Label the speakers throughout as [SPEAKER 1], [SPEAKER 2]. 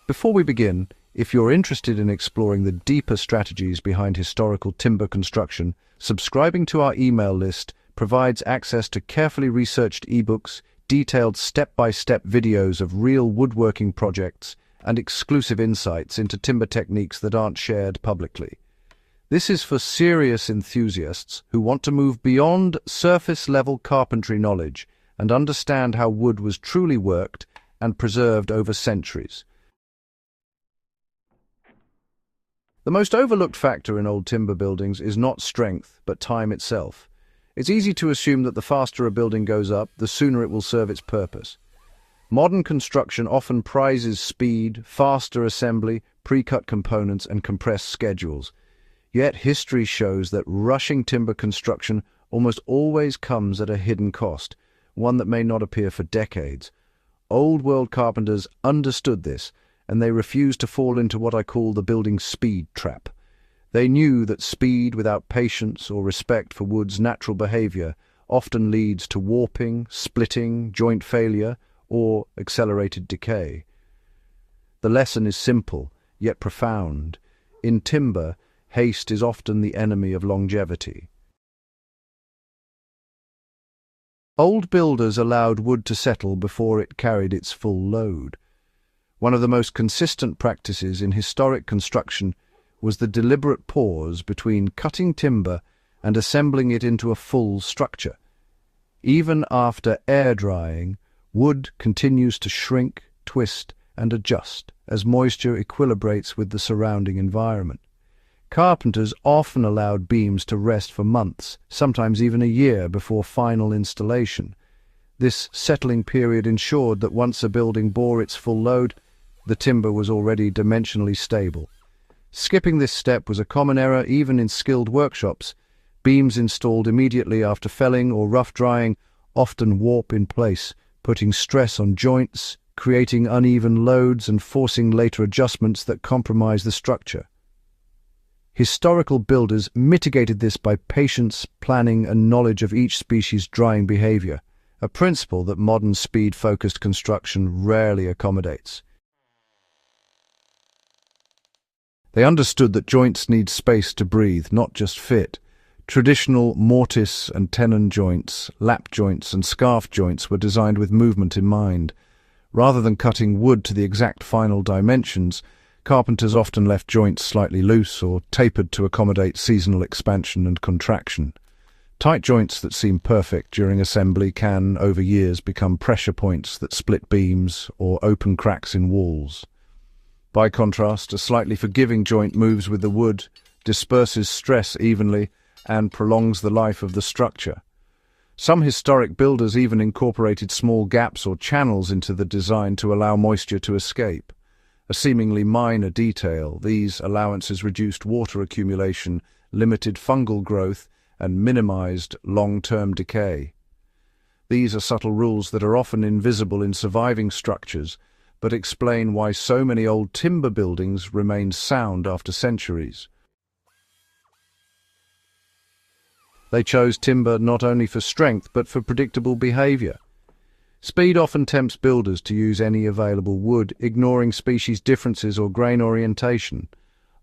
[SPEAKER 1] Before we begin, if you're interested in exploring the deeper strategies behind historical timber construction, subscribing to our email list provides access to carefully researched ebooks, detailed step-by-step videos of real woodworking projects, and exclusive insights into timber techniques that aren't shared publicly. This is for serious enthusiasts who want to move beyond surface-level carpentry knowledge and understand how wood was truly worked and preserved over centuries. The most overlooked factor in old timber buildings is not strength, but time itself. It's easy to assume that the faster a building goes up, the sooner it will serve its purpose. Modern construction often prizes speed, faster assembly, pre-cut components, and compressed schedules. Yet history shows that rushing timber construction almost always comes at a hidden cost, one that may not appear for decades. Old-world carpenters understood this, and they refused to fall into what I call the building speed trap. They knew that speed without patience or respect for wood's natural behavior often leads to warping, splitting, joint failure, or accelerated decay. The lesson is simple, yet profound. In timber, haste is often the enemy of longevity. Old builders allowed wood to settle before it carried its full load. One of the most consistent practices in historic construction was the deliberate pause between cutting timber and assembling it into a full structure. Even after air drying, wood continues to shrink, twist, and adjust as moisture equilibrates with the surrounding environment. Carpenters often allowed beams to rest for months, sometimes even a year, before final installation. This settling period ensured that once a building bore its full load, the timber was already dimensionally stable. Skipping this step was a common error even in skilled workshops. Beams installed immediately after felling or rough drying often warp in place, putting stress on joints, creating uneven loads and forcing later adjustments that compromise the structure. Historical builders mitigated this by patience, planning, and knowledge of each species' drying behavior, a principle that modern speed-focused construction rarely accommodates. They understood that joints need space to breathe, not just fit. Traditional mortise and tenon joints, lap joints, and scarf joints were designed with movement in mind. Rather than cutting wood to the exact final dimensions, carpenters often left joints slightly loose or tapered to accommodate seasonal expansion and contraction. Tight joints that seem perfect during assembly can, over years, become pressure points that split beams or open cracks in walls. By contrast, a slightly forgiving joint moves with the wood, disperses stress evenly, and prolongs the life of the structure. Some historic builders even incorporated small gaps or channels into the design to allow moisture to escape. A seemingly minor detail, these allowances reduced water accumulation, limited fungal growth, and minimized long-term decay. These are subtle rules that are often invisible in surviving structures, but explain why so many old timber buildings remain sound after centuries. They chose timber not only for strength but for predictable behavior. Speed often tempts builders to use any available wood, ignoring species differences or grain orientation.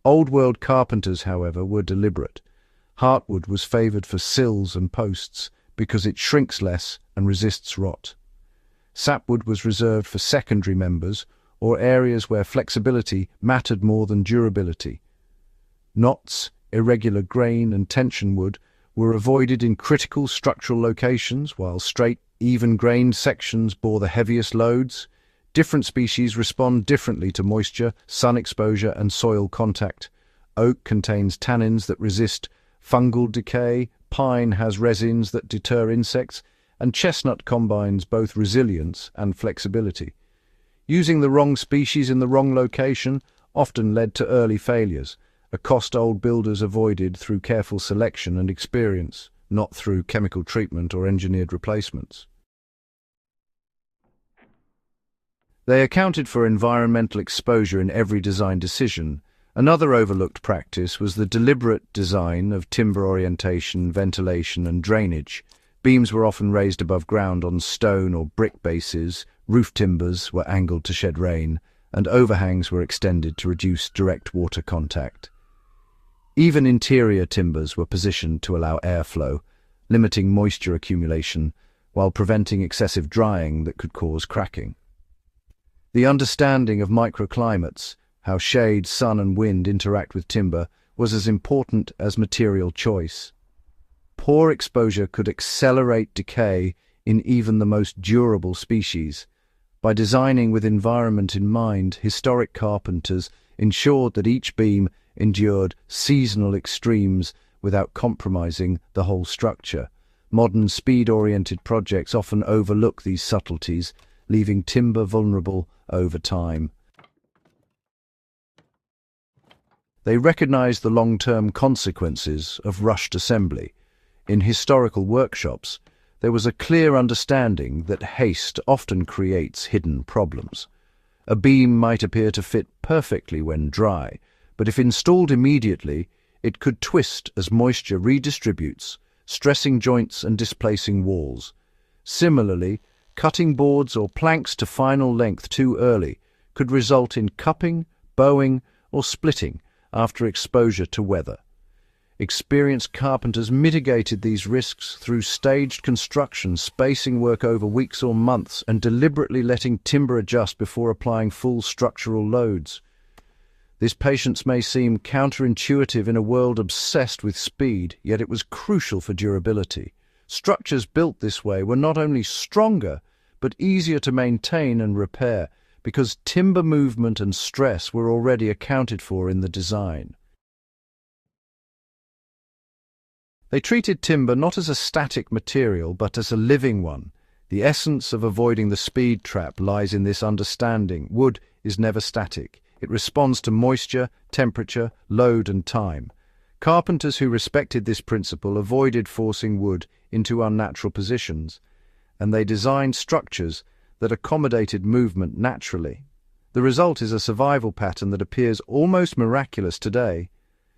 [SPEAKER 1] Old-world carpenters, however, were deliberate. Heartwood was favored for sills and posts because it shrinks less and resists rot. Sapwood was reserved for secondary members or areas where flexibility mattered more than durability. Knots, irregular grain, and tension wood were avoided in critical structural locations, while straight, even-grained sections bore the heaviest loads. Different species respond differently to moisture, sun exposure, and soil contact. Oak contains tannins that resist fungal decay, pine has resins that deter insects, and chestnut combines both resilience and flexibility. Using the wrong species in the wrong location often led to early failures, a cost old builders avoided through careful selection and experience, not through chemical treatment or engineered replacements. They accounted for environmental exposure in every design decision. Another overlooked practice was the deliberate design of timber orientation, ventilation, and drainage. Beams were often raised above ground on stone or brick bases, roof timbers were angled to shed rain, and overhangs were extended to reduce direct water contact. Even interior timbers were positioned to allow airflow, limiting moisture accumulation while preventing excessive drying that could cause cracking. The understanding of microclimates, how shade, sun and wind interact with timber, was as important as material choice. Poor exposure could accelerate decay in even the most durable species. By designing with environment in mind, historic carpenters ensured that each beam endured seasonal extremes without compromising the whole structure. Modern speed-oriented projects often overlook these subtleties, leaving timber vulnerable over time. They recognized the long-term consequences of rushed assembly. In historical workshops, there was a clear understanding that haste often creates hidden problems. A beam might appear to fit perfectly when dry, but if installed immediately, it could twist as moisture redistributes, stressing joints and displacing walls. Similarly, cutting boards or planks to final length too early could result in cupping, bowing, or splitting after exposure to weather. Experienced carpenters mitigated these risks through staged construction, spacing work over weeks or months, and deliberately letting timber adjust before applying full structural loads. This patience may seem counterintuitive in a world obsessed with speed, yet it was crucial for durability. Structures built this way were not only stronger, but easier to maintain and repair, because timber movement and stress were already accounted for in the design. They treated timber not as a static material, but as a living one. The essence of avoiding the speed trap lies in this understanding. Wood is never static. It responds to moisture, temperature, load and time. Carpenters who respected this principle avoided forcing wood into unnatural positions, and they designed structures that accommodated movement naturally. The result is a survival pattern that appears almost miraculous today.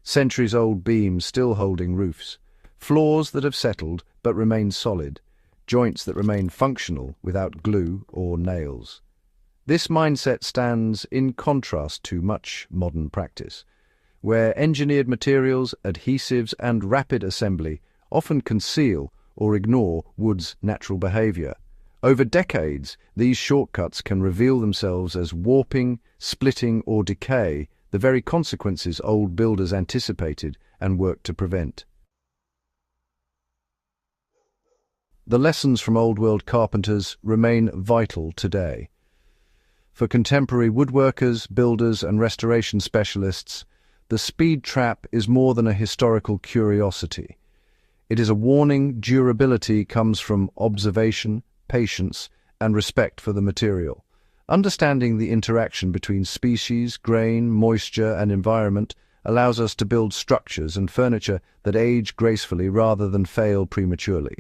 [SPEAKER 1] Centuries-old beams still holding roofs, floors that have settled but remain solid, joints that remain functional without glue or nails. This mindset stands in contrast to much modern practice, where engineered materials, adhesives, and rapid assembly often conceal or ignore wood's natural behavior. Over decades, these shortcuts can reveal themselves as warping, splitting, or decay, the very consequences old builders anticipated and worked to prevent. The lessons from old-world carpenters remain vital today. For contemporary woodworkers, builders, and restoration specialists, the speed trap is more than a historical curiosity. It is a warning. Durability comes from observation, patience, and respect for the material. Understanding the interaction between species, grain, moisture, and environment allows us to build structures and furniture that age gracefully rather than fail prematurely.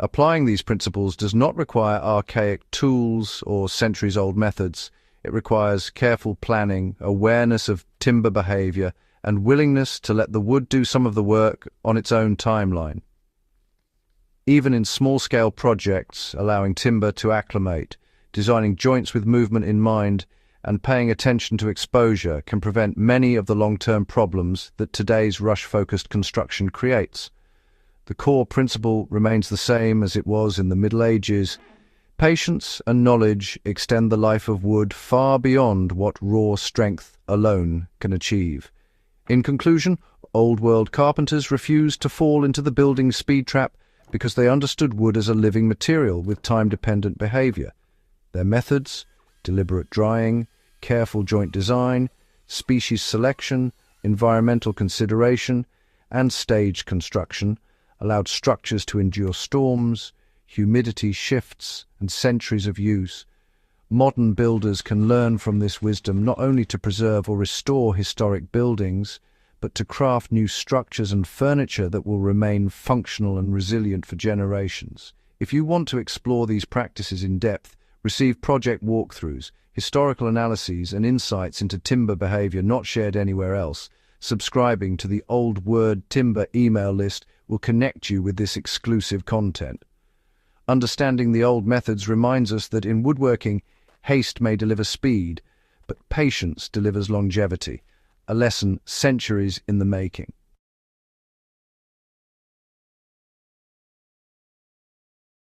[SPEAKER 1] Applying these principles does not require archaic tools or centuries-old methods. It requires careful planning, awareness of timber behavior, and willingness to let the wood do some of the work on its own timeline. Even in small-scale projects, allowing timber to acclimate, designing joints with movement in mind, and paying attention to exposure can prevent many of the long-term problems that today's rush-focused construction creates. The core principle remains the same as it was in the Middle Ages. Patience and knowledge extend the life of wood far beyond what raw strength alone can achieve. In conclusion, old-world carpenters refused to fall into the building speed trap because they understood wood as a living material with time-dependent behavior. Their methods, deliberate drying, careful joint design, species selection, environmental consideration, and staged construction, allowed structures to endure storms, humidity shifts, and centuries of use. Modern builders can learn from this wisdom not only to preserve or restore historic buildings, but to craft new structures and furniture that will remain functional and resilient for generations. If you want to explore these practices in depth, receive project walkthroughs, historical analyses, and insights into timber behavior not shared anywhere else, subscribing to the Old Word Timber email list will connect you with this exclusive content. Understanding the old methods reminds us that in woodworking, haste may deliver speed, but patience delivers longevity, a lesson centuries in the making.